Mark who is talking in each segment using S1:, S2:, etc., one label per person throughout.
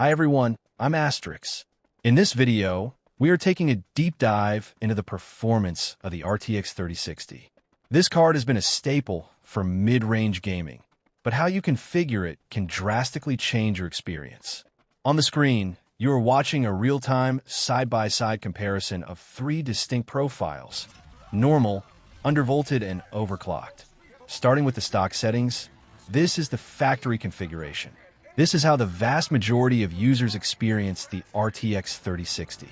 S1: Hi everyone, I'm Asterix. In this video, we are taking a deep dive into the performance of the RTX 3060. This card has been a staple for mid-range gaming, but how you configure it can drastically change your experience. On the screen, you are watching a real-time, side-by-side comparison of three distinct profiles: normal, undervolted, and overclocked. Starting with the stock settings, this is the factory configuration. This is how the vast majority of users experience the RTX 3060.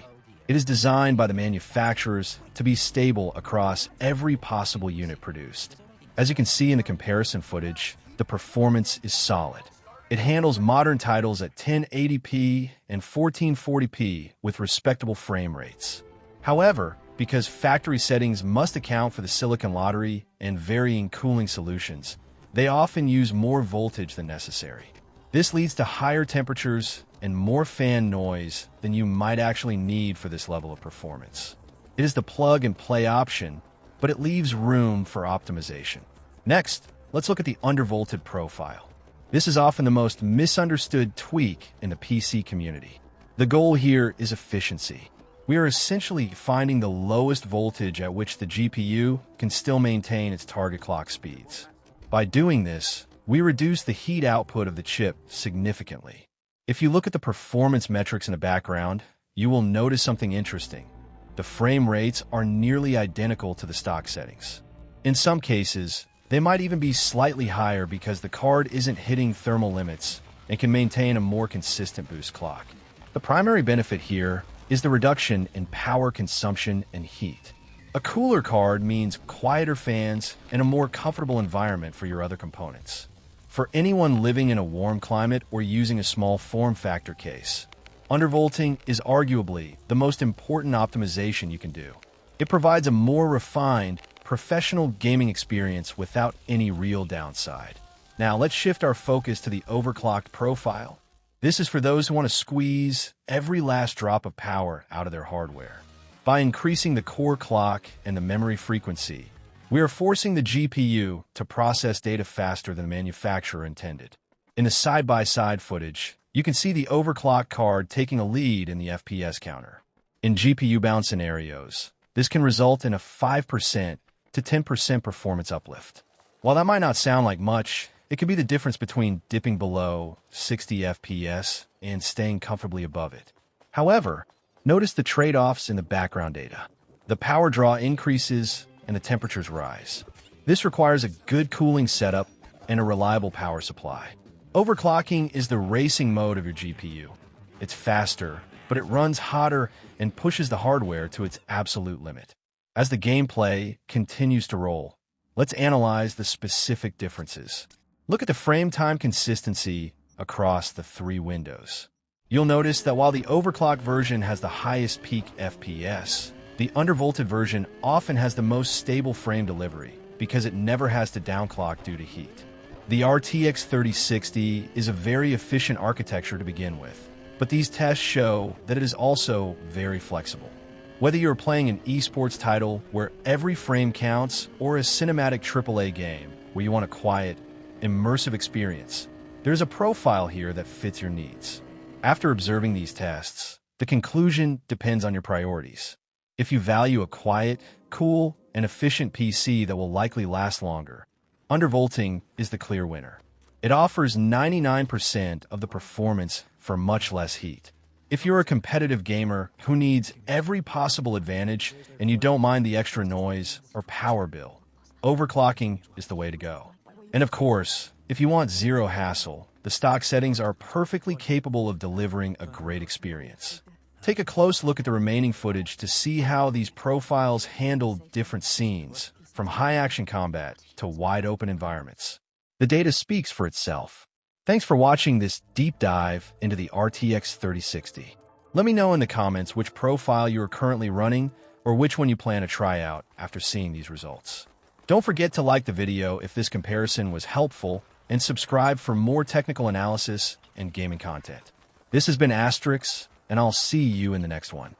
S1: It is designed by the manufacturers to be stable across every possible unit produced. As you can see in the comparison footage, the performance is solid. It handles modern titles at 1080p and 1440p with respectable frame rates. However, because factory settings must account for the silicon lottery and varying cooling solutions, they often use more voltage than necessary. This leads to higher temperatures and more fan noise than you might actually need for this level of performance. It is the plug-and-play option, but it leaves room for optimization. Next, let's look at the undervolted profile. This is often the most misunderstood tweak in the PC community. The goal here is efficiency. We are essentially finding the lowest voltage at which the GPU can still maintain its target clock speeds. By doing this, we reduce the heat output of the chip significantly. If you look at the performance metrics in the background, you will notice something interesting. The frame rates are nearly identical to the stock settings. In some cases, they might even be slightly higher because the card isn't hitting thermal limits and can maintain a more consistent boost clock. The primary benefit here is the reduction in power consumption and heat. A cooler card means quieter fans and a more comfortable environment for your other components. For anyone living in a warm climate or using a small form factor case, undervolting is arguably the most important optimization you can do. It provides a more refined, professional gaming experience without any real downside. Now let's shift our focus to the overclocked profile. This is for those who want to squeeze every last drop of power out of their hardware. By increasing the core clock and the memory frequency, we are forcing the GPU to process data faster than the manufacturer intended. In the side-by-side footage, you can see the overclocked card taking a lead in the FPS counter. In GPU-bound scenarios, this can result in a 5% to 10% performance uplift. While that might not sound like much, it could be the difference between dipping below 60 FPS and staying comfortably above it. However, notice the trade-offs in the background data. The power draw increases and the temperatures rise. This requires a good cooling setup and a reliable power supply. Overclocking is the racing mode of your GPU. It's faster, but it runs hotter and pushes the hardware to its absolute limit. As the gameplay continues to roll, let's analyze the specific differences. Look at the frame time consistency across the three windows. You'll notice that while the overclocked version has the highest peak FPS, the undervolted version often has the most stable frame delivery because it never has to downclock due to heat. The RTX 3060 is a very efficient architecture to begin with, but these tests show that it is also very flexible. Whether you're playing an esports title where every frame counts or a cinematic AAA game where you want a quiet, immersive experience, there's a profile here that fits your needs. After observing these tests, the conclusion depends on your priorities. If you value a quiet, cool, and efficient PC that will likely last longer, undervolting is the clear winner. It offers 99% of the performance for much less heat. If you're a competitive gamer who needs every possible advantage and you don't mind the extra noise or power bill, overclocking is the way to go. And of course, if you want zero hassle, the stock settings are perfectly capable of delivering a great experience. Take a close look at the remaining footage to see how these profiles handle different scenes, from high-action combat to wide-open environments. The data speaks for itself. Thanks for watching this deep dive into the RTX 3060. Let me know in the comments which profile you are currently running or which one you plan to try out after seeing these results. Don't forget to like the video if this comparison was helpful and subscribe for more technical analysis and gaming content. This has been Asterix, and I'll see you in the next one.